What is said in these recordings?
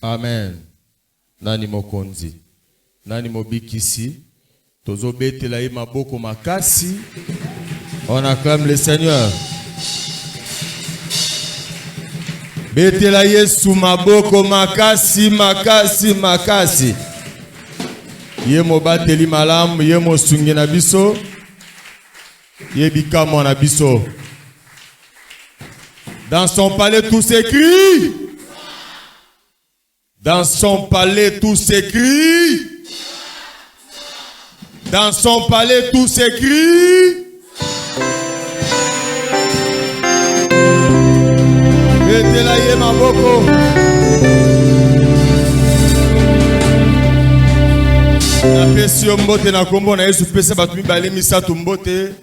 Amen. Nani mokonzi. Nani mobikisi. Tozo bete la maboko makasi. On acclame le Seigneur. Bete la Yesu maboko makasi, makasi, makasi. Ye mo bateli malamu, ye mo sungi na biso. Ye bikamo na biso. Dans son palais tout s'écrit. Dans son palais tout s'écrit. Dans son palais tout s'écrit. Betelaye maboko. Na pesi mbote na kombo na Yesu pesa batu mibale misatu mbote.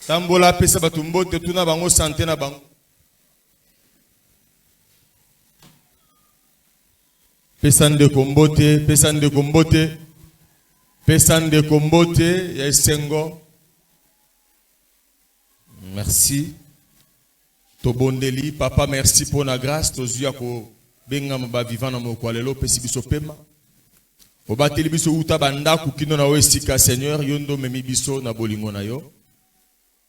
Tambola pesa batu mbote tuna bango santé na bango. Pesande kombote, pesande kombote. Pesande kombote ya esengo. Merci. Tobondeli, papa, merci pour la grâce. Tozuya ko benga mba vivant na moko lelo pesi biso pema. Obateli biso uta banda kukino na wesika Seigneur, yondo memi biso na bolingo na yo.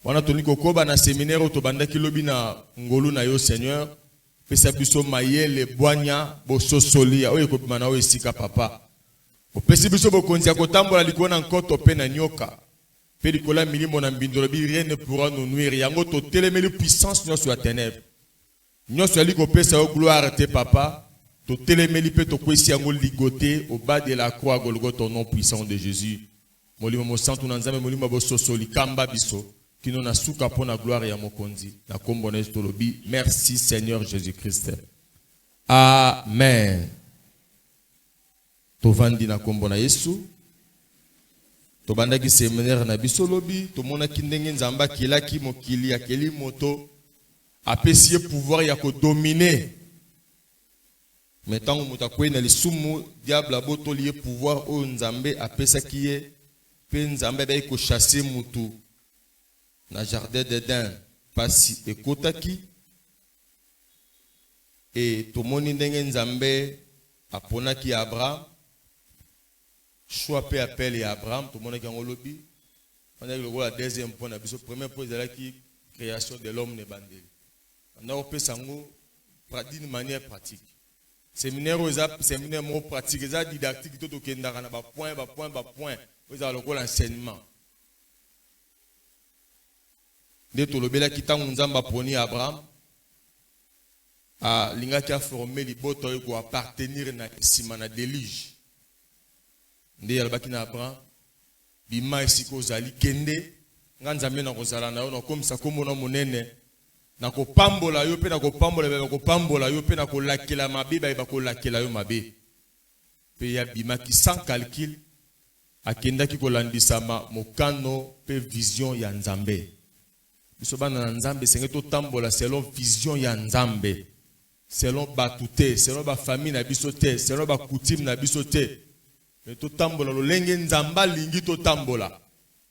Wana toni kokoba na séminaire to banda kilobi na ngolu na yo Seigneur. Pesa biso mayele boanya boso solia oye kopima na wesika papa. Opesi biso bokonzi ya kotambola likona nkoto pe na nyoka. Pe likola milimo na mbindolo bi rien ne pourra nous nuire. Yango to telemeli puissance nyo sur la ténèbre. Nyo sur liko pesa yo gloire te papa. To telemeli pe to kwesi yango ligoté au bas de la croix Golgotha au nom puissant de Jésus. Molimo mo santu na nzambe molimo boso soli kamba biso. Kino na suka po na gloire ya mokonzi. Na kombo na tolobi. Merci Seigneur Jésus-Christ. Amen. Tovandi na kombo na Yesu. Tobandaki séminaire na biso lobi. Tomona kindenge nzamba kilaki mokili akeli moto. Apesi pouvoir ya ko dominer. Metango mutakwe na lisumu diable aboto lié pouvoir o nzambe apesa kiye. Pe nzambe ba ko chasser mutu. Na jardin d'Eden pasi ekotaki. Et tomoni ndenge nzambe aponaki Abraham. Choix pe appel et Abraham, tout le monde est en lobby. On a eu le deuxième point, le premier point de la création de l'homme n'est bandé. On a opé sango d'une manière pratique. Séminaire mot pratique, ça didactique, tout au Kenda, point. Vous avez le l'enseignement. Dès tout le bel qui t'a unzamba poni Abraham, a l'inga qui a formé les bottes pour appartenir à Simana délige. Nde yalbaki na Abraham bima esiko zali kende nganzambe na kozala na yo na komisa kombo na monene na kopambola yo pe na kopambola ba kopambola yo pe na kolakela mabe ba kolakela yo mabe pe ya bima ki sans calcul akenda ki kolandisama mokano pe vision ya nzambe biso bana na nzambe senge to tambola selon vision ya nzambe selon batute selon ba famille na biso te selon ba coutume na biso te. Mais tout tambola lo lenge nzamba lingi to tambola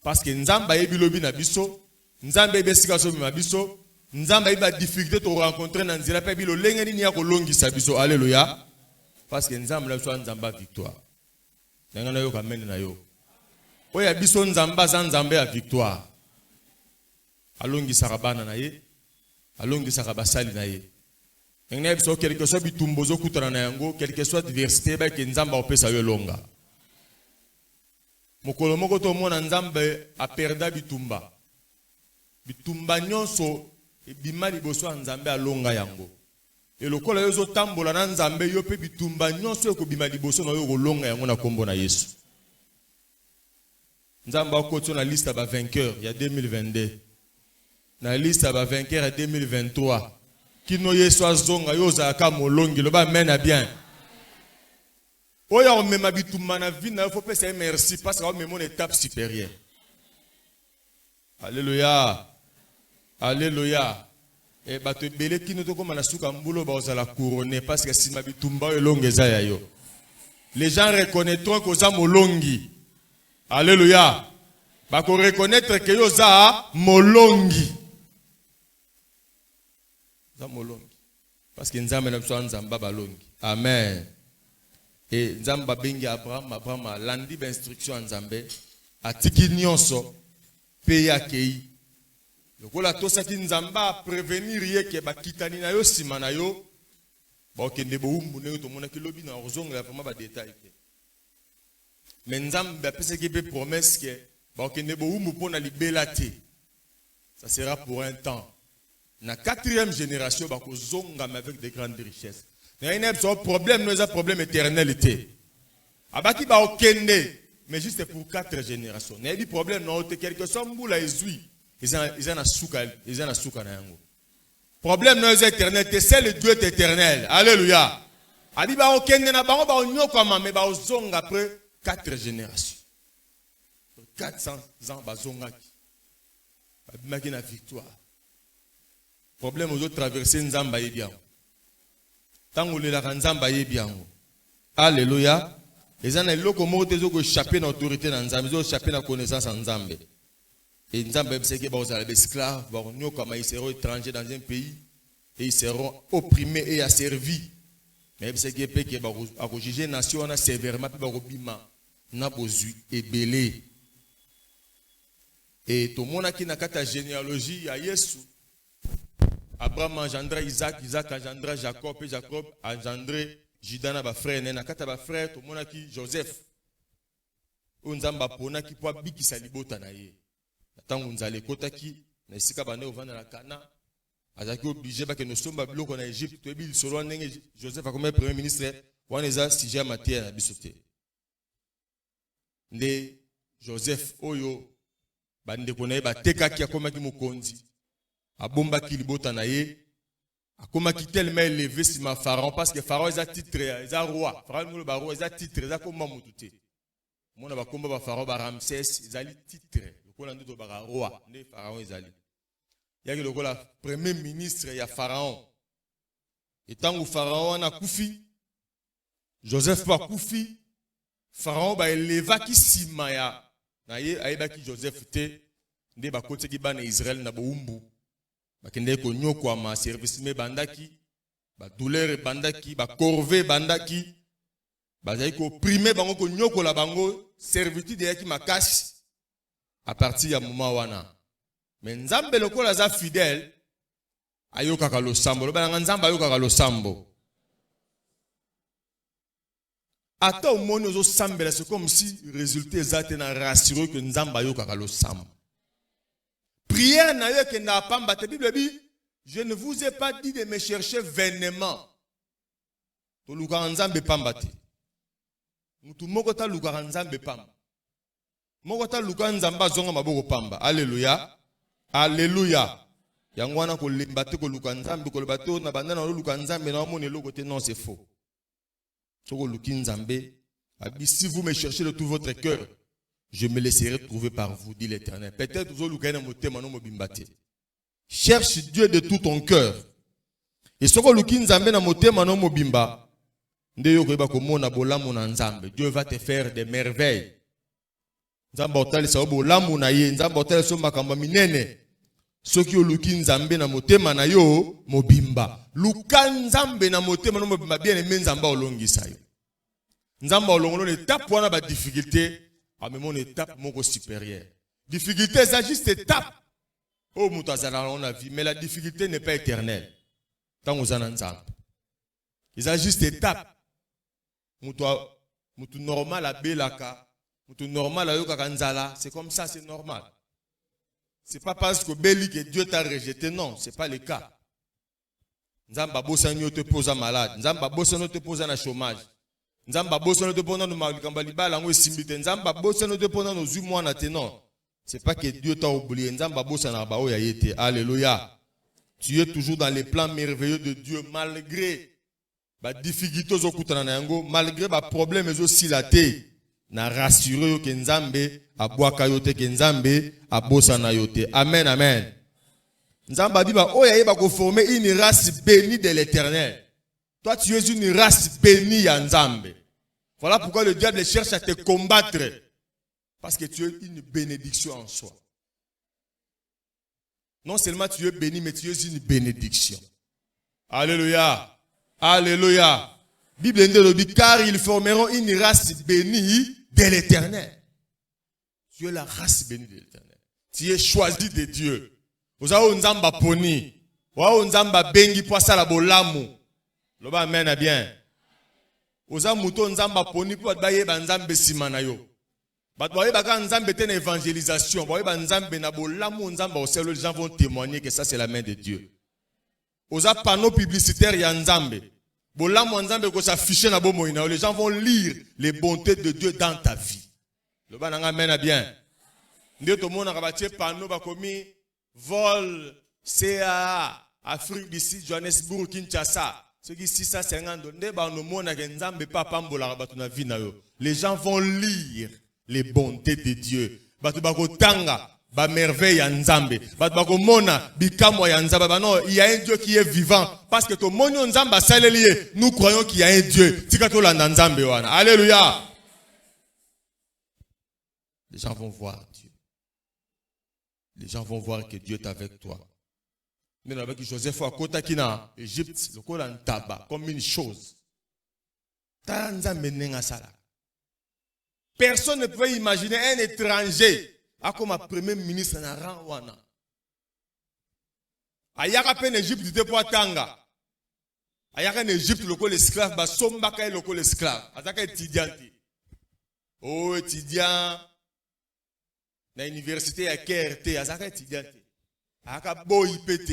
parce que nzamba yebilobi na biso nzamba ebesika so na biso nzamba iba difficulté to rencontrer na nzira pe bilo lenge ni ya ko longisa biso alléluia parce que nzamba la so nzamba victoire nanga na yo kamene na yo oya biso nzamba za nzamba ya victoire alongisa rabana na ye alongisa rabasali na ye nanga biso quelque soit bitumbozo kutana na yango quelque soit diversité ba ke nzamba opesa yo longa. Mokolo moko to mona nzambe aperda bitumba. Bitumba nyonso ebima liboso nzambe alonga yango. E lokola yo zo tambola na nzambe yo pe bitumba nyonso ekobima liboso na yo kolonga yango na kombo na Yesu. Nzambe akoto na liste ba vainqueur ya 2022. Na liste ba vainqueur ya 2023. Kino Yesu azonga yo za ka molongi lo ba mena bien. Oya on me mabitumba na vie na il faut passer merci parce qu'on met mon étape supérieure. Alléluia. Alléluia. Et bah te belé qui nous to comme na suka mbulo ba ozala couronner parce que si mabitumba yo longue za ya yo. Les gens reconnaîtront que za molongi. Alléluia. Ba ko reconnaître que yo za molongi. Za molongi. Parce que nzambe na so nzamba balongi. Amen. Et Nzamba bengi Abraham a landi ba instruction en Nzambe atiki nyonso pe ya kei. Lokola tosaki Nzamba prévenir ye ke bakitani na yo sima na yo ba kende bo umbu ne to monaki lobi na ozonga ya vraiment ba détail ke. Mais Nzambe apesa ki pe promesse ke ba kende bo umbu pona libela te. Ça sera pour un temps. Na 4e génération ba ko zonga avec de grandes richesses. Il y a un problème, nous avons un problème éternalité. Abaki ba okende, mais juste pour 4 générations. Il y a un problème, non, quelque chose mboula ezui. Ils ont un souka na yango. Problème non éternalité, c'est le Dieu éternel. Alléluia. Abi ba okende na bango ba onyoko mais ba ozonga après 4 générations. 400 ans ba zongaki. Abimaki na victoire. Problème aux autres traverser Nzamba yebiango. Alléluia. Les gens ont échappé l'autorité dans Nzambe, ils ont échappé la connaissance en Nzambe. Et Nzambe c'est que vous allez esclaves, ils seront étrangers dans un pays et ils seront opprimés et asservis. Mais c'est que vous juger nation sévèrement puis vous bima na bozu et belé. Et tout le monde qui n'a qu'à ta généalogie à Yesu. Abraham engendra Isaac, Isaac engendra Jacob, et Jacob engendra Judas ba frère, na kata ba frère to mona ki Joseph. Onzamba pona ki po bikisa libota na ye. Tango nzale kota ki na esika bande ovanda na Kana. Azaki obligé ba ke no somba biloko na Égypte to ebil solo ndenge Joseph a comme premier ministre wana eza sujet matière na bisote. Nde Joseph oyo bande kona ba tekaki akoma ki mokonzi. Abomba ki libota na ye. Akoma ki tellement élevé si ma pharaon parce que pharaon est titre, est roi. Pharaon est roi, est titre, est comme Mamouté. Mon abakomba ba pharaon ba Ramsès, ils ali titre. Le kola ndo ba roi, né pharaon ils ali. Il y a le kola premier ministre ya pharaon. Et tant que pharaon na kufi, Joseph ba kufi, pharaon ba éleva ki sima ya. Na ye ayeba ki Joseph te nde ba kote ki bana Israël na bo umbu. Bakende ko nyoko ma service me bandaki ba douleur bandaki ba corvée bandaki ba zai ko primer bango ko nyoko la bango servitude yaki makasi à partir ya moment wana mais Nzambe lokola za fidèle ayoka ka lo sambo lo bana Nzambe ayoka ka lo sambo ata au moni ozo sambela c'est comme si résultat ezate na rassuré que Nzambe ayoka ka lo sambo. Prière na yo ke na pamba te Bible dit je ne vous ai pas dit de me chercher vainement. To luka Nzambe pamba te. Mutu moko ta luka Nzambe pamba. Moko ta luka Nzamba zonga maboko pamba. Alléluia. Alléluia. Yango wana ko lemba te ko luka Nzambe ko lebato na banda na luka Nzambe na moni loko te non c'est faux. Soko luki Nzambe abi si vous me cherchez de tout votre cœur je me laisserai trouver par vous, dit l'Éternel. Peut-être vous allez cherche Dieu de tout ton cœur. Et ce que luki Nzambe na motema no mobimba, ndeyo ko ba ko mona bolamu na Nzambe. Dieu va te faire des merveilles. Nzamba otali sa bolamu na ye, Nzamba otali so makamba minene. Soki o luki Nzambe na motema na yo mobimba. Luka Nzambe na motema no mobimba bien aimé Nzamba olongisa yo. Nzamba olongolo ne tape wana ba difficulté. À mon étape mon supérieure. Difficulté, c'est juste étape. Oh, on a vu, mais la difficulté n'est pas éternelle. Tant vous en ensemble. C'est juste étape. Moutou normal à Belaka, moutou normal à Yokakanzala, c'est comme ça, c'est normal. C'est pas parce que Béli que Dieu t'a rejeté, non, c'est pas le cas. Nzamba Bossanyo te pose malade, Nzamba Bossanyo te pose un chômage. Nzamba bosono te pona no malikamba libala ngo simbite Nzamba bosono te pona no zu mwana te non. C'est pas que Dieu t'a oublié. Nzamba bosana ba o ya yete. Alléluia. Tu es toujours dans les plans merveilleux de Dieu malgré ba difficulté zo kutana na yango, malgré ba problème zo silate. Na rassurer yo ke Nzambe abwaka yo te ke Nzambe abosana yo te. Amen amen. Nzamba biba o ya yeba ko former une race bénie de l'Éternel. Toi tu es une race bénie ya Nzambe. Voilà pourquoi le diable cherche à te combattre. Parce que tu es une bénédiction en soi. Non seulement tu es béni, mais tu es une bénédiction. Alléluia. Alléluia. Bible dit car ils formeront une race bénie de l'Éternel. Tu es la race bénie de l'Éternel. Tu es choisi de Dieu. Vous avez nzamba poni. Vous avez nzamba bengi pour ça la bolamu. Loba amen bien. Vous avez mouton nzamba poni pour baye banzambe simana yo. Bat baye baka nzambe ten évangélisation. Baye banzambe na bolamu nzamba au les gens vont témoigner que ça c'est la main de Dieu. Vous avez panneau publicitaire ya nzambe. Bolamu nzambe ko s'afficher na bomo ina. Les gens vont lire les bontés de Dieu dans ta vie. Loba nanga amen bien. Nde to mona ka batie panneau bakomi vol CA Afrique d'ici Johannesburg Kinshasa. Ce qui 650 nde ba no mona ke nzambe pa pambola ba na vie na yo. Les gens vont lire les bontés de Dieu. Batu bako tanga ba merveille ya nzambe. Batu bako mona bikamo ya nzambe. Ba non, il y a un Dieu qui est vivant parce que to monyo nzamba saleli, nous croyons qu'il y a un Dieu. Tika to la nzambe wana. Alléluia. Les gens vont voir Dieu. Les gens vont voir que Dieu est avec toi. Mais avec Joseph à Kota qui na Égypte, le col en tabac comme une chose. Personne ne pouvait imaginer un étranger à comme un premier ministre na rang. Ayaka pen Égypte était pour tanga. Ayaka en Égypte le col esclave ba somba kay le col esclave. Ataka étudiant. Oh étudiant. Dans l'université à KRT, Azaka étudiant.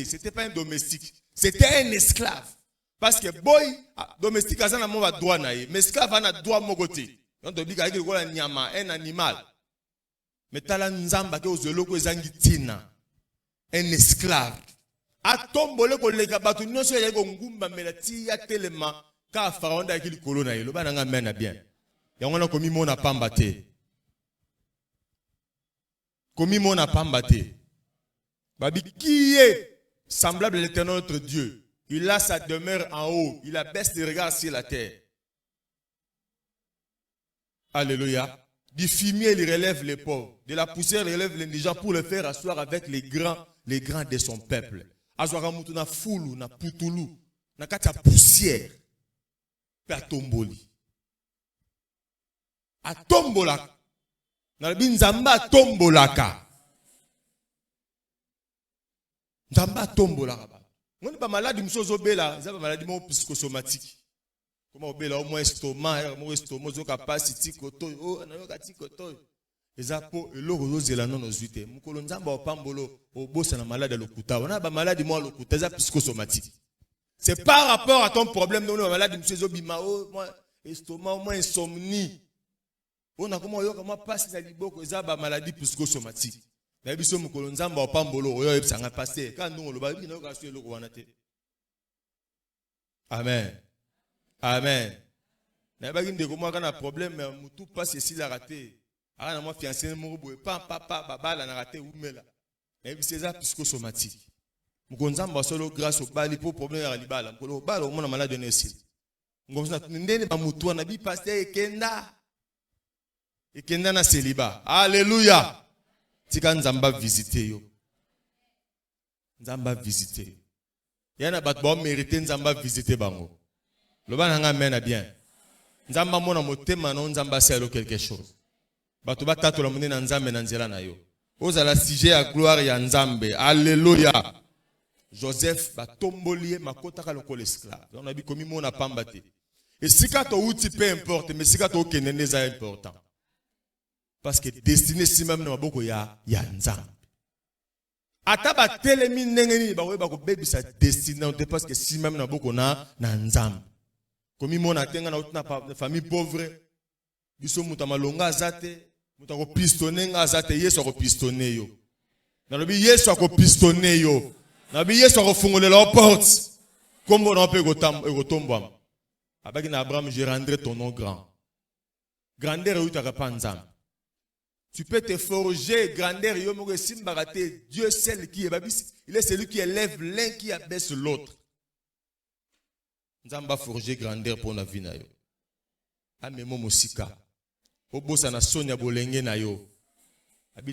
C'était pas un domestique, c'était un esclave. Parce que boy, domestique, Azana mova droit naïe, mais esclave a droit mogoté. Donc, on dit qu'il y a un animal. Mais tala nzamba ke ozoloko ezangitina. Un esclave. A tombole ko lega batu nyonso ya ko ngumba melati ya telema ka faraonda ki likolo na ye. Loba nanga mena bien. Yango na komi mona pamba te. Komi mona pamba te. Babi qui est semblable à l'Éternel notre Dieu. Il a sa demeure en haut. Il abaisse les regards sur la terre. Alléluia. Du fumier, il relève les pauvres. De la poussière, il relève les indigents pour le faire asseoir avec les grands de son peuple. Aswara mutu na fulu, na putulu, na kata poussière. Pe atomboli. Atombolaka. Na binzamba atombolaka. Nzamba tombolaka. On n'est pas malade, nous bela, c'est pas maladie psychosomatique. Comment obéla au moins estomac, au moins estomac, au capacité koto, oh, na yo kati koto. Ezapo eloko zela non ozuite. Mukolo nzamba opambolo obosa na malade lokuta. On a ba malade moi lokuta, c'est psychosomatique. C'est par rapport à ton problème non malade monsieur zobima, oh, moi estomac, moi insomnie. On a comment yo comment passe na liboko ezaba maladie psychosomatique. Na biso mukolo nzamba opambolo oyo ebsanga passer. Quand nous lo ba bina yo ka suye loko wana te. Amen. Amen. Na ba nginde ko moi kana problème mutu passe ici la raté. Ah na moi fiancé mo boye papa babala na raté umela. Na biso za psychosomatique. Mukolo nzamba solo grâce au bali pour problème ya libala. Mukolo bala o mona malade nesi. Ngomsa ndene ba mutu na bi passer ekenda. Ekenda na célibat. Alléluia. Tika nzamba visiter yo. Nzamba visiter. Yana bat ba mériter nzamba visiter bango. Loba nanga mena bien. Nzamba mona motema no nzamba selo quelque chose. Batu batatu la munena nzambe na nzela na yo. Ozala sujet à gloire ya nzambe. Alléluia. Joseph batombolie makota ka lokolo esclave. On a bi komi mona pambate. Et sika to uti peu importe, mais sika to kenene za important. Parce que destiné si même na maboko ya nzambe. Ata ba telemi ndengeni ba we ba ko bebisa destiné parce que si même na maboko na nzambe. Komi mona tenga na utna famille pauvre. Biso muta malonga azate, muta ko pistonner nga azate Yesu ko pistonner yo. Na lobi Yesu ko pistonner yo. Na bi Yesu ko fungolela la porte. Kombo na pe go tombwa. Abaki na Abraham, je rendrai ton nom grand. Grandeur utaka pa nzambe. Tu peux te forger grandeur. Dieu c'est qui est. Il est celui qui élève l'un qui abaisse l'autre. Nous avons forger grandeur pour la vie. Amemo mosika. Obosa na sonia bolenge na yo.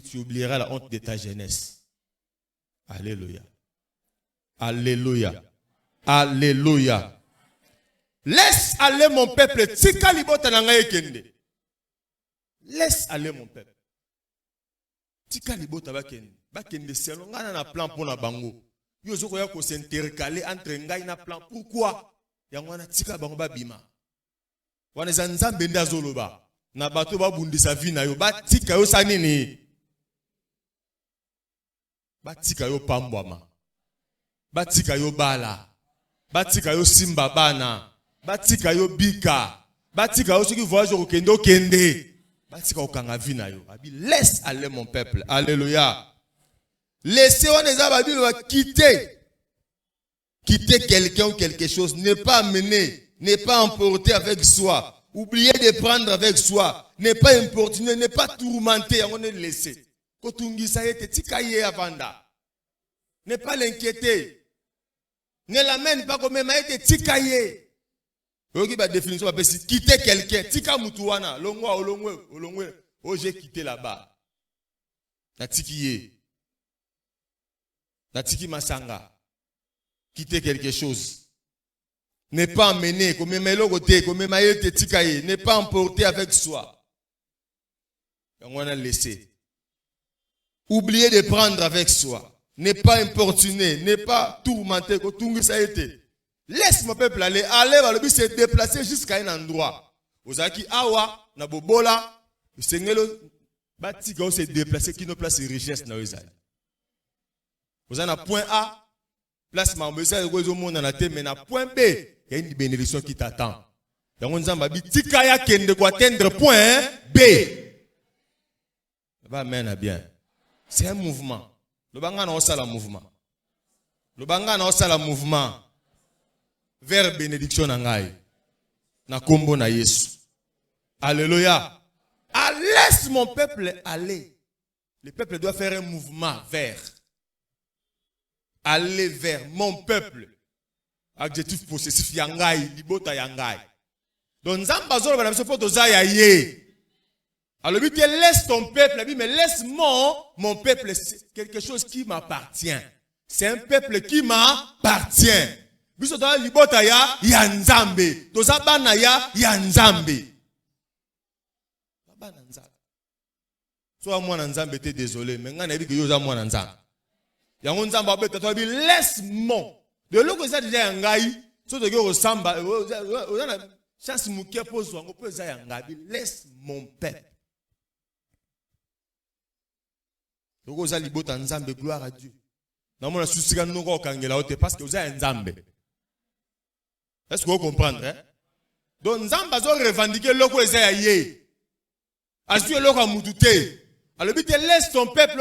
Tu oublieras la honte de ta jeunesse. Alléluia. Alléluia. Alléluia. Laisse aller mon peuple. Tika libota na ngai ekende. Laisse aller mon peuple. Tika libota bakende. Bakende selon ngana na plan pour na bango. Yo zoko ya ko s'intercaler entre ngai na plan. Pourquoi? Yango na tika bango babima. Wana za nzambe nda zoloba. Na bato babundisa vi na yo. Batika yo sanini. Batika yo pambwama. Batika yo bala. Batika yo simba bana. Batika yo bika. Batika yo soki voyage au kendo kende. Batika okanga vi na yo. Laisse aller mon peuple. Alléluia. Laissez quitter. Quitter quelqu'un ou quelque chose. Ne pas amener. Ne pas emporter avec soi. Oublier de prendre avec soi. Ne pas importuner. Ne pas tourmenter. On est laissé. Ne pas l'inquiéter. Ne l'amène pas comme même tikaye. Ogi ba définition ba pesi quitter quelqu'un, tika mutuwana, longwe, oh j'ai quitté là-bas. Na tikiye. Na tiki masanga. Quitter quelque chose. Ne pas emmener comme même logoté, comme même ayete tikaye, ne pas emporter avec soi. On a laissé. Oublier de prendre avec soi. Ne pas importuner, ne pas tourmenter. Laisse mon peuple aller. Allez, le but c'est déplacer jusqu'à un endroit. Ozaki awa, na bobola, sengelo, batika se déplacer qui nous place richesse na ozali. Ozana na point A, place ma mbesa ezo mona na te, mais na point B, il y a une bénédiction qui t'attend. Yango nzamba bi tika ya kende ko atteindre point B. Va mena bien. C'est un mouvement. Le banga na osala mouvement. Le banga na osala mouvement vers bénédiction na ngai. Na kombo na Yesu. Alléluia. Laisse mon peuple aller. Le peuple doit faire un mouvement vers. Aller vers mon peuple. Adjectif possessif yangai, libota yangai. Donc nzamba zolo bana biso poto za ya ye. Alors, lui, laisse ton peuple, mais laisse mon peuple, c'est quelque chose qui m'appartient. C'est un peuple qui m'appartient. Biso toa libota ya nzambe. Toza bana ya nzambe. Bana nzambe. Soit moi nzambe t'es désolé, mais ngana ebi que yo za moi nzambe. Yango nzambe abeta toa bi laisse mon. De l'autre ça déjà ngai, so to go samba, na chance mukia pose wango pe za ngai, laisse mon peuple. Donc vous allez libota nzambe, gloire à Dieu. Non, moi, je suis parce que vous avez nzambe. Est-ce que vous comprenez? Hein? Donc nzambe a revendiqué le quoi ça y est. Assurer le quoi mutute. Alors but laisse ton peuple,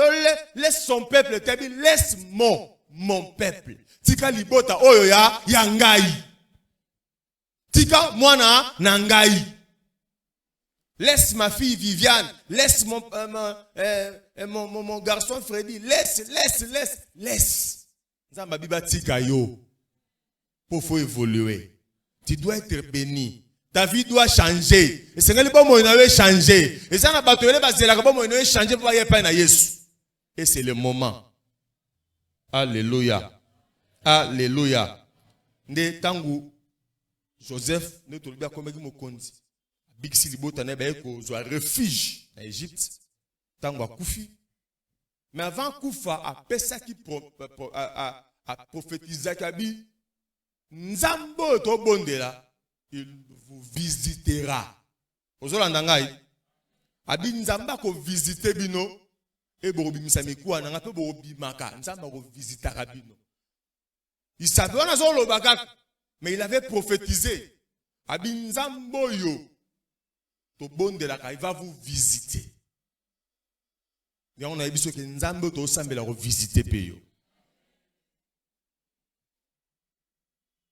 laisse son peuple, laisse mon peuple. Tika libota oyo ya ngai. Tika mwana na ngai. Laisse ma fille Viviane, laisse mon garçon Freddy, laisse. Nzamba biba tika yo. Pour faut évoluer. Tu dois être béni. Ta vie doit changer. Et c'est que le bon mot doit changer. Et ça n'a pas tout le bon mot changer pour y pas na Yesu. Et c'est le moment. Alléluia. Alléluia. Nde tangu Joseph ne te bien comme mo kondi. Big City Botane ko zo refuge en Égypte. Tango akufi. Mais avant kufa a pesa qui a prophétisé kabi nzambo to bondela il vous visitera. Ozolanda ngai. Abi nzamba ko visiter bino e bo bimisa mikuwa na ngape bo bimaka nzamba ko visitera bino. Il savait on a zo lo baka mais il avait prophétisé. Abi nzambo yo to bondela ka il va vous visiter. Mais on a dit que nzambo to sambela ko visiter peyo.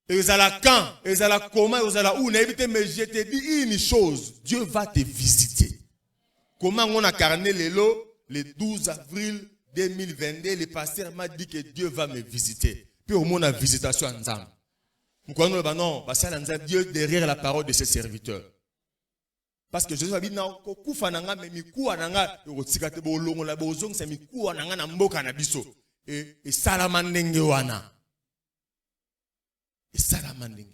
Et vous allez quand, et vous allez comment, et vous allez où, mais je te dis une chose, Dieu va te visiter. Comment on a carné le 12 avril 2022, le pasteur m'a dit que Dieu va me visiter. Puis au moins la visitation ensemble. Nous connaissons non, parce que Dieu derrière la parole de ses serviteurs. Parce que Jésus a dit non, kufa nanga me mikuwa nanga yotika te bolongo la bozong se mikuwa nanga na mboka na biso et salama ndenge wana. Et ça la mandingue.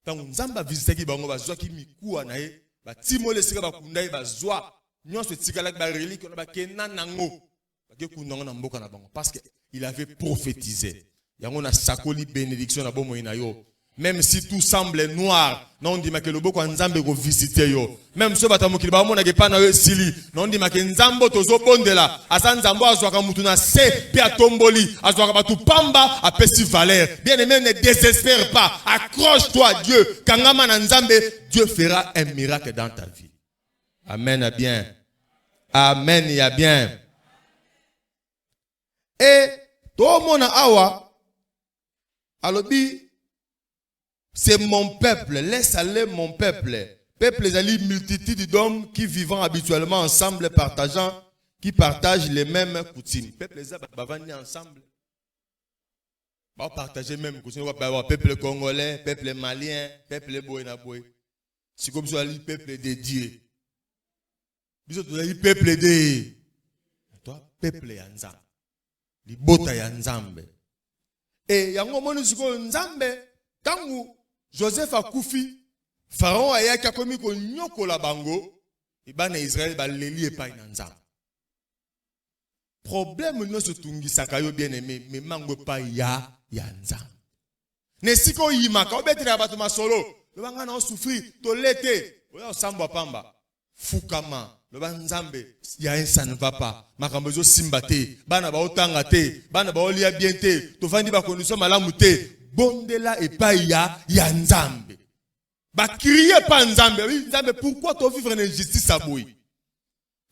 Tant nzamba visitaki bango bazwa ki mikuwa na ye ba timole sika ba kundai bazwa nyonso tikala ba relique na ba kena nango ba ke kunanga na mboka na bango parce que il avait prophétisé yango na sakoli bénédiction na bomo ina yo. Même si tout semble noir, non dit que le boko nzambe go visiter yo. Même so batamukili ba mona ke pa na yo sili, non dit que nzambo tozo bondela, asa nzambo azwaka mutu na se pe atomboli, azwaka batu pamba a pesi valeur. Bien aimé, ne désespère pas, accroche-toi à Dieu. Kangama na nzambe, Dieu fera un miracle dans ta vie. Amen à bien. Amen ya bien. Et to mona awa alobi c'est mon peuple, laisse aller mon peuple. Peuple, les alliés, multitude d'hommes qui vivent habituellement ensemble, qui partagent les mêmes coutumes. Peuple, les alliés, ensemble. Bah, partager même coutumes. Peuple congolais, peuple malien, peuple boénaboé. C'est comme ça, le peuple de Dieu. Vous êtes peuple de. Toi, peuple yanzambe. Les bota yanzambe. Et yango monu siko nzambe. Tangu Joseph a koufi, Pharaon a yaka komi ko nyoko la bango, et bana Israël ba leli e pa inanza. Problème no se tungi sakayo bien aimé, mais mango pa ya yanza. Ne siko yimaka obetre abatu masolo, le banga na souffrir, to lete, oya samba pamba, fukama, le banzambe, ya un ça ne va pas, makambezo simbate, bana ba otanga te, bana ba olia bien te, to fandi ba condition malamu te. Bondela et pas ya nzambe. Ba crier pas nzambe. Oui, nzambe, pourquoi tu vivre en injustice à boui?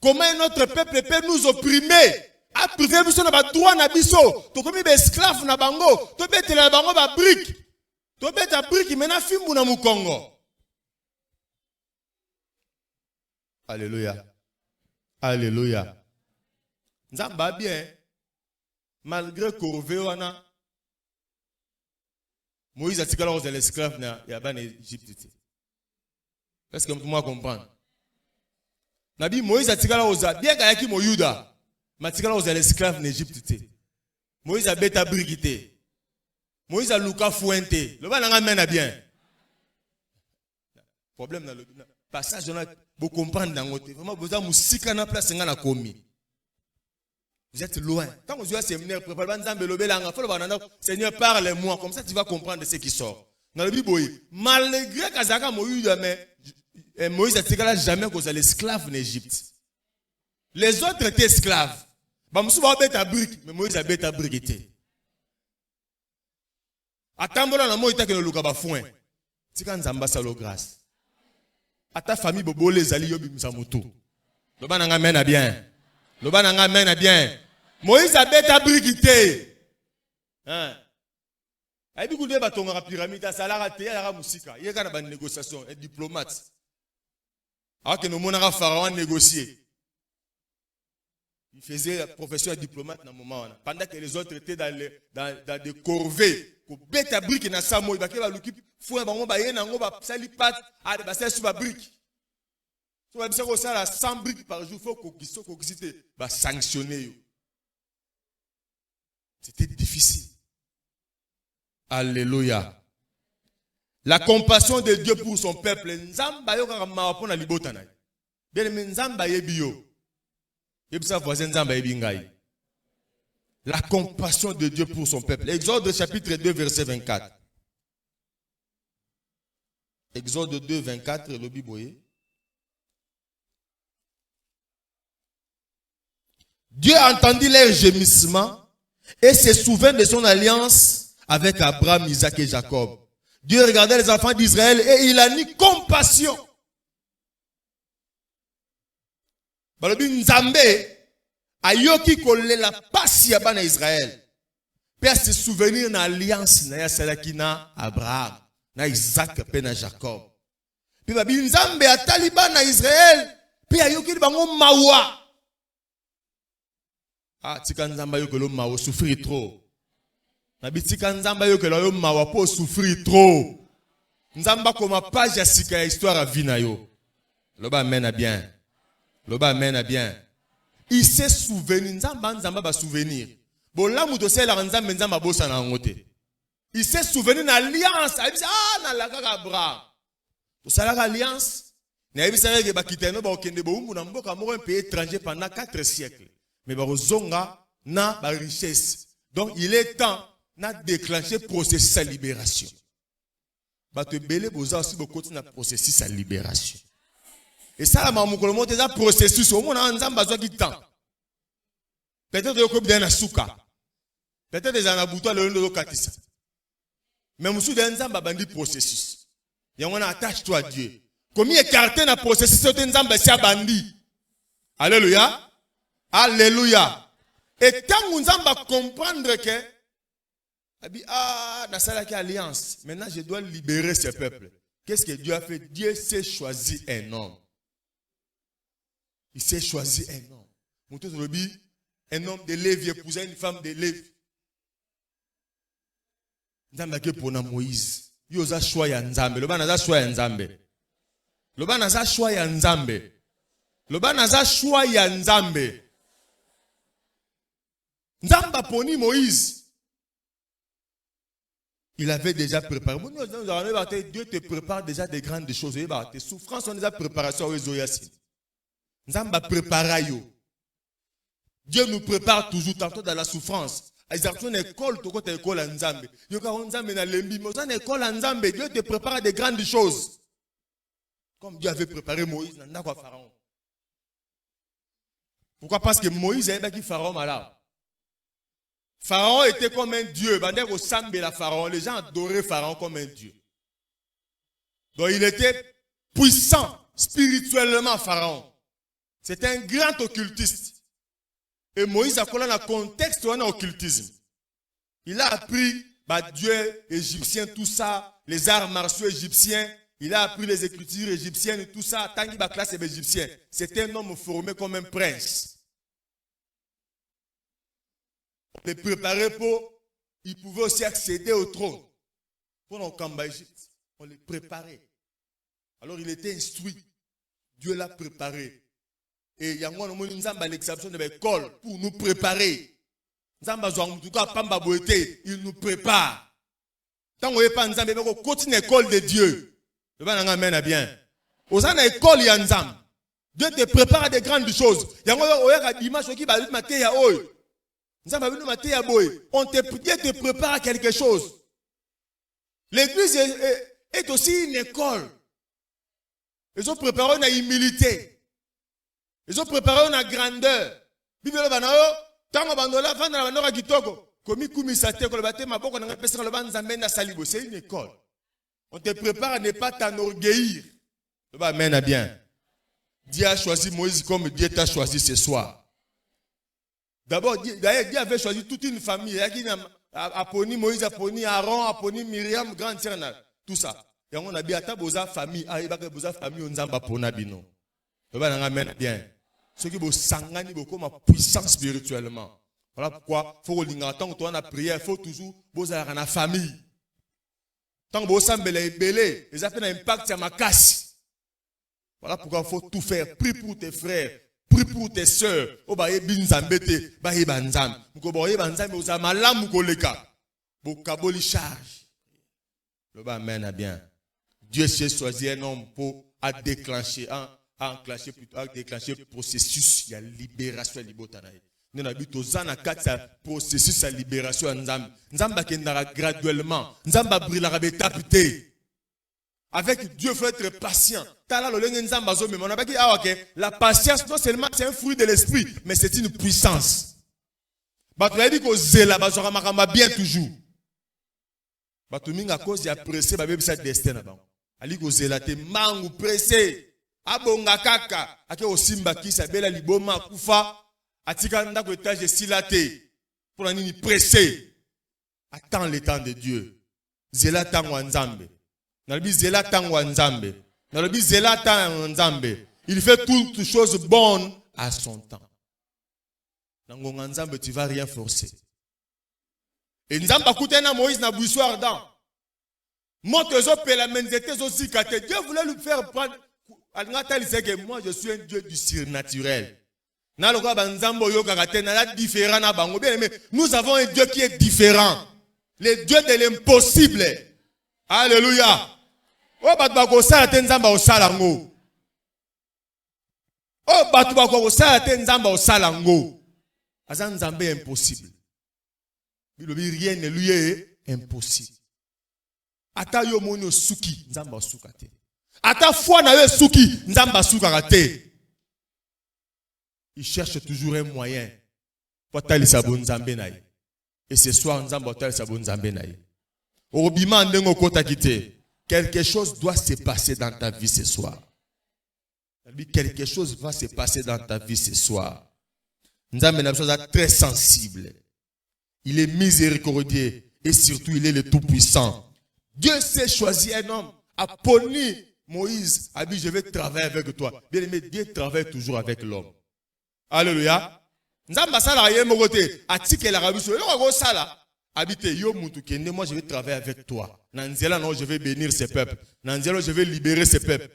Comment notre peuple peut nous opprimer? A privé biso na ba droit na biso. To komi ba esclave na bango. To bete na bango ba brique. To bete brique mena fimbu na mukongo. Alléluia. Alléluia. Nzamba bien. Malgré Corvé wana Moïse a tiré aux esclaves na yaban Égypte. Est-ce que moi comprendre? Nabi Moïse a tiré aux bien kayaki Moyuda, ma tiré aux esclaves en Égypte. Moïse a bêta brigité. Moïse a luka fuente. Le bananga mena bien. Problème dans le passage on a beau comprendre dans côté. Vraiment besoin musika na place ngana komi. Vous êtes loin. Quand vous êtes séminaire, préparez Seigneur, parle-moi. Comme ça, tu vas comprendre ce qui sort. Dans le Bible, malgré qu'Azaka Moïse n'a jamais causé l'esclave en Égypte. Les autres étaient esclaves. Mais Moïse a bête à briqueté. Attends, la Moïse a que le Lukaba foin. C'est quand Zamba salo grâce. À ta famille, Bobo les alliés, Yobi Musamutu. Le bananga mène à bien. Le bananga mène à bien. Moïse a bête à brigité. Hein? Aïe, beaucoup de bâtons à pyramide, ça l'a raté, à la musica. Il y a une négociation, un diplomate. Alors que nous avons Pharaon négocier. Il faisait la profession de diplomate dans le moment. Pendant que les autres étaient dans des corvées. Pour bête à brique, il y a ça, il va l'occuper. Il faut un brique. Si vous avez 100 briques par jour, il faut que sanctionner. C'était difficile. Alléluia. La compassion de Dieu pour son peuple. La compassion de Dieu pour son peuple. Exode chapitre 2, verset 24. Exode 2, 24, le Bible. Dieu entendit leurs gémissements et se souvint de son alliance avec Abraham, Isaac et Jacob. Dieu regardait les enfants d'Israël et il a mis compassion. Nzambe ayoki kolela pasi ya bana Israël. Père se souvenir na alliance na yasalaki na Abraham, na Isaac pe na Jacob. Puis babi Nzambe atali bana Israël, pe ayoki bango mawa. Ah, tika Nzamba yo kelo mawa souffrir trop. Nabi tika Nzamba yo kelo mawa po souffrir trop. Nzamba koma page ya sika ya histoire à vie na yo. Loba amen à bien. Loba amen à bien. Il s'est souvenu. Nzamba va souvenir. Bon là muto sela Nzamba Nzamba bosa na ngote. Il s'est souvenu de l'alliance. Il dit, ah, na la kaka Abraham. Tout ça, l'alliance. Il a dit, que bakitano ba okende bo umbu na mboka moko un pays étranger pendant 4 siècles. Mais ba zonga na ba richesse. Donc il est temps na déclencher processus de libération. Ba te belé boza aussi beaucoup na processus de libération. Et ça la mamukolo monte za processus au monde nzamba zo ki temps. Peut-être que bien na suka. Peut-être des anabuto le ndo katisa. Mais musu de nzamba bandi processus. Yangona attache-toi à Dieu. Comment écarter na processus de nzamba si abandi. Alléluia. Alléluia. Et quand nzamba comprendre que dans cette alliance, maintenant je dois libérer ce peuple. Qu'est-ce que Dieu a fait? Dieu s'est choisi un homme. Il s'est choisi un homme. Un homme de Lévi épousait une femme de Lévi. Nzamba ke pona Moïse. Yo za choix ya Nzambe. Loba na za choix ya Nzambe. Loba na za choix ya Nzambe. Loba na za choix ya Nzambe. Nzamba poni Moïse. Il avait déjà préparé. Dieu te prépare déjà des grandes choses. Tes souffrances sont déjà préparation aux Zoyasin. Nzamba prépara yo. Dieu nous prépare toujours, tantôt dans la souffrance. Dieu te prépare des grandes choses. Comme Dieu avait préparé Moïse dans le Pharaon. Pourquoi? Parce que Moïse avait dit Pharaon malade. Pharaon était comme un dieu. Les gens adoraient Pharaon comme un dieu. Donc il était puissant spirituellement, Pharaon. C'était un grand occultiste. Et Moïse a collé dans le contexte de l'occultisme. Il a appris Dieu égyptien, tout ça, les arts martiaux égyptiens. Il a appris les écritures égyptiennes, tout ça. Tant qu'il a classe égyptien. C'était un homme formé comme un prince. On les préparait pour. Il pouvait aussi accéder au trône. Pendant Kamba Égypte, on les préparait. Alors il était instruit. Dieu l'a préparé. Et il y a l'exception de l'école pour nous préparer. Il nous prépare. Tant qu'on n'est pas en Zambie, on continue l'école de Dieu. Amen, bien. Aux école, il y a un Zambie. Dieu te prépare à des grandes choses. Il y a une image qui va dire on te prépare à quelque chose. L'église est aussi une école. Ils ont préparé une humilité. Ils ont préparé une grandeur. C'est une école. On te prépare à ne pas t'enorgueillir. Amen, bien. Dieu a choisi Moïse comme Dieu t'a choisi ce soir. D'abord, Dieu avait choisi toute une famille. Aponi Moïse, Aponi Aaron, Aponi Myriam, grande sœur, tout ça. Et on a bien ta famille, on nzamba pona bino. Bien. Ceux qui vont s'engager beaucoup ma puissance spirituellement. Voilà pourquoi il faut que tant que tu as prière, il faut toujours avoir la famille. Tant que vous avez belé, ils ont un impact sur ma casse. Voilà pourquoi il faut tout faire. Prie pour tes frères. Prie pour tes soeurs. Oh bah binzambete, bah banzam. Muko bah banzam, vous avez malam mukoleka. Bokaboli charge. Le bah mène bien. Dieu s'est choisi un homme pour déclencher, déclencher le processus de libération de l'ibotanaï. Nous avons zana katsa processus de libération nzambe. Nzamba kendara graduellement. Nzamba brillera betapité. Avec Dieu, il faut être patient. La patience, non seulement c'est un fruit de l'esprit, mais c'est une puissance. Tu as dit que zéla, bien toujours. Tu as cause de pressé, tu destin. Ali ko zéla te mangu pressé. Abonga kaka. Ake osimba kisa bela liboma kufa. Atika ndako etage silate. Pour la nini pressé. Attends le temps de Dieu. Zéla tango nzambe. Il fait toutes choses bonnes à son temps. Tu ne vas rien forcer. Et Nzamba Koutena Moïse n'a buisson ardent. Dieu voulait lui faire prendre. Moi je suis un Dieu du surnaturel. Nous avons un Dieu qui est différent. Le Dieu de l'impossible. Alléluia. Oh, batubako sala te nzamba osala ngo. Oh, batubako sala te nzamba osala ngo. Azan nzambe impossible. Bilobi rien ne lui est impossible. Ata yo moni osuki nzamba osuka te. Ata foi na yo suki nzamba suka te. Il cherche toujours un moyen pour tali sabon nzambe na ye. Et ce soir nzamba tali sabon nzambe na ye. Obima ndengo kota kite. Quelque chose doit se passer dans ta vie ce soir. Quelque chose va se passer dans ta vie ce soir. Nzambe na biso très sensible. Il est miséricordieux et surtout il est le tout-puissant. Dieu s'est choisi un homme, a poni Moïse, a dit je vais travailler avec toi. Bien aimé, Dieu travaille toujours avec l'homme. Alléluia. Nzamba sala ye mokote, atike la rabiso, yo sala. Habite yo mutu kende, moi je vais travailler avec toi. Nanzela non, je vais bénir ces peuples. Nanzela je vais libérer ces peuples.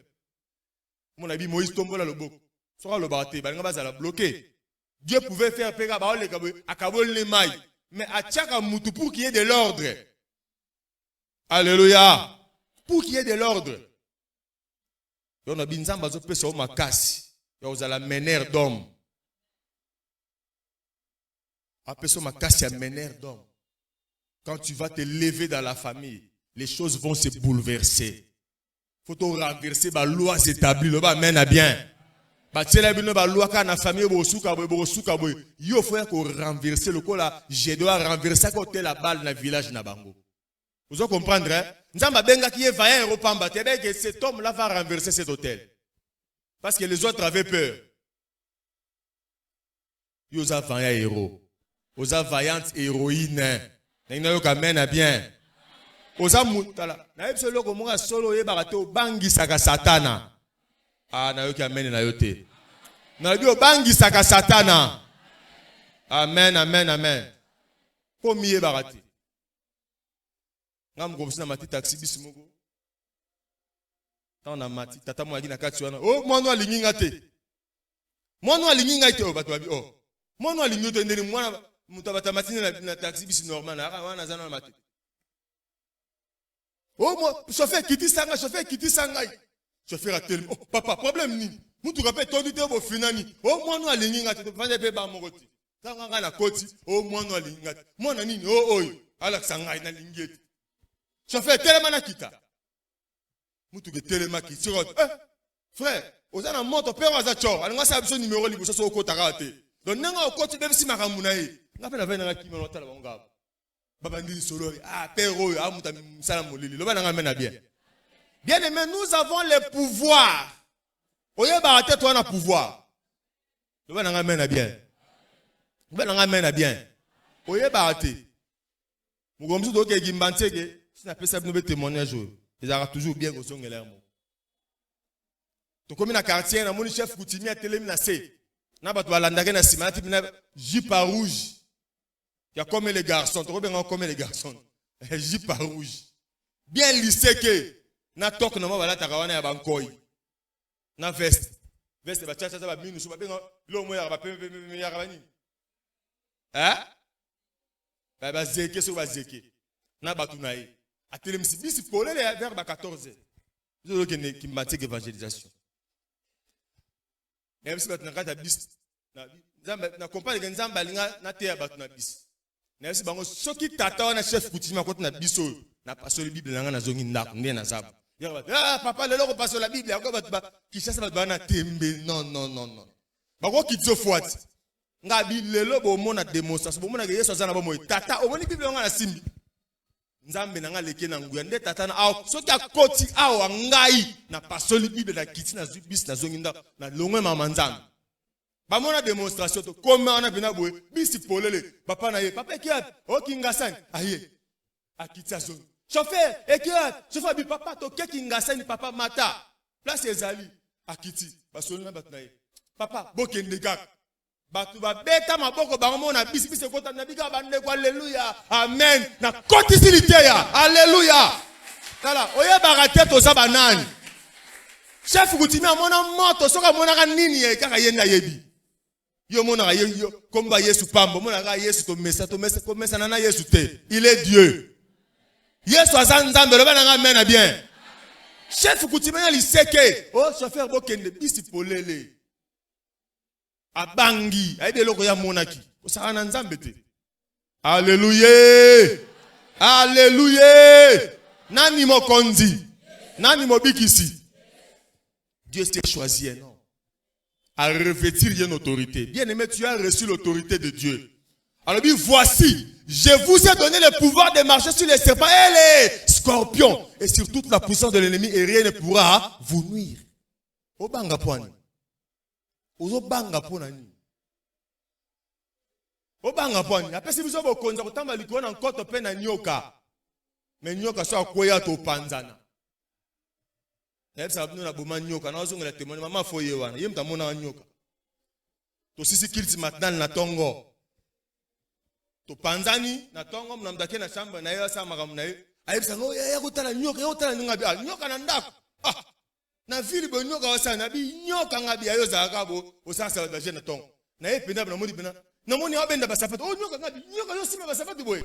Mon ami Moïse tombe là le bok. Sera le bâté, ba nga la bloqué. Dieu pouvait faire pega ba le kabo akabol le maï. Mais à Tchaka Moutou pour qu'il y ait de l'ordre. Alléluia. Pour qu'il y ait de l'ordre. On a bien zamba zo pesa o makasi. Yo za la mener d'homme. A pesa makasi a mener d'homme. Quand tu vas te lever dans la famille, les choses vont se bouleverser. Faut te renverser ba loi établie, le ba mène à bien. Ba tshela bino ba loi ka na famille bo suka bo. Yo faut ko renverser le kola, je dois renverser côté la balle na village na bango. Vous allez comprendre hein? Nzamba benga qui est vaillant europamba, te que cet homme là va renverser cet hôtel. Parce que les autres avaient peur. Yo za vaillant héros. Oza vaillante héroïne. N'ayna yo kamena bien. Oza mutala. Na yebso loko monga solo ye barato bangi saka satana. Ah, na yo ki amene na yo te. Na yo bangi saka satana. Amen, amen, amen. Po miye barati. Ngam gobsina mati taxi bisimogo. Tant na mati tata mo na kati wana. Oh, mwana alingi ngate. Mwana alingi ngate o bato babi. Oh. Mwana alingi to ndeni mwana mutabata matine na taxi bisi normal na wana zana na mati. Oh, moi chauffeur kiti sanga, chauffeur kiti sanga. Chauffeur a tellement. Oh, papa, problème ni. Mutu rappelle ton dite bo finani. Oh, mwana alingi ngate to fande pe ba mokoti. Sanga na koti. Oh, mwana alingi ngate. Mwana nini? Oh, oh. Ala sanga na lingeti. Chauffeur tellement na kita. Mutu ke tellement ki siro. Frère, ozana moto père aza cho. Alanga sa biso numéro liboso so ko takate. Donc nanga okoti bebe si makamuna ye. Ngapela vena na kimelo tala bango. Baba ndi solo. Ah, père oyo amuta msala molili. Loba nanga mena bien. Bien aimé, nous avons le pouvoir. Oye barate toi na pouvoir. Loba nanga mena bien. Loba nanga mena bien. Oye barate. Mugomsu do ke gimbanteke. Si on appelle ça un témoignage, ils auront toujours bien au son de l'air. Tu comme dans quartier, na mon chef Koutimi a télé na C. Na ba to landage na sima ti na jupe rouge. Il y a comme les garçons, tu bien comme les garçons. Jupe rouge. Bien lissé que na tok na ba la takawana ya bankoy. Na veste. Veste ba chacha ba minu so ba bien lo mo ya ba pe ya ba ni. Hein? Ba zeke so ba zeke. Na ba tunaye. A télémisi bisi pour les vers 14. Vous avez qui matique évangélisation. Et même si vous avez bis na compagnie de Nzamba na te ba na bis. Na si bango soki tata na chef Koutimi ko na biso na passo la Bible na zongi ndako ndé na zabu. Ah papa le loko passo la Bible ko ba ki chassa ba na tembe non. Ba ko kitso fuati. Nga bi lelo bo mona démonstration bo mona ke Yesu azana ba mo tata o moni Bible nga na simbi. Nzambe nanga leke na nguya nde tata na aw soki akoti awa ngai na pasoli Bible na kiti na bis na zonginda na longwe mama nzambe ba mona démonstration to comme on a bina boye bisi polele papa na ye papa ekiat o kingasani aye akiti azongi chauffeur ekiat chauffeur bi papa to ke kingasani papa mata place ezali akiti basoli na batna ye papa bokende gak batu ba beta maboko bango na bisi kota na biga bande kwa alléluia amen na kotisilité ya alléluia tala oye barate to za banani chef Koutimi amona moto soka mona ka nini ye kaka yenda yebi yo mona ye yo komba Yesu pambo mona ka Yesu to mesa na Yesu te il est Dieu Yesu azanzambe le bana ngamena bien. Chef kutimenya liseke. Oh chauffeur bokende bisi polele. Abangi, aide loko ya monaki. Osana nzambe te. Alléluia. Alléluia. Nani mokonzi. Nani mobikisi. Dieu s'est choisi un homme à revêtir une autorité. Bien-aimé, tu as reçu l'autorité de Dieu. Alors dit, voici, je vous ai donné le pouvoir de marcher sur les serpents et les scorpions et sur toute la puissance de l'ennemi et rien ne pourra vous nuire. Obanga poani. Obanga ponani. Obanga poani. Après si vous avez konza kotamba likuwa na nkoto pe na nyoka. Mais nyoka so akoya to panzana. Ça na boma nyoka na ozongela témoin mama foye wana. Yem tamona nyoka. To sisi kilti matnal na tongo. To panzani na tongo mnamdake na shamba na yeye sama kama na yeye. Ayebisa ngo yeye kutala nyoka ngabi. Nyoka na ndako. Ah. Na vili bo nyoka wasana bi nyoka ngabi ayo za akabo osasa ba jena tongo. Na yeye penda na modi pena. Na moni abenda basafati. Oh nyoka ngabi. Nyoka yo sima basafati boy.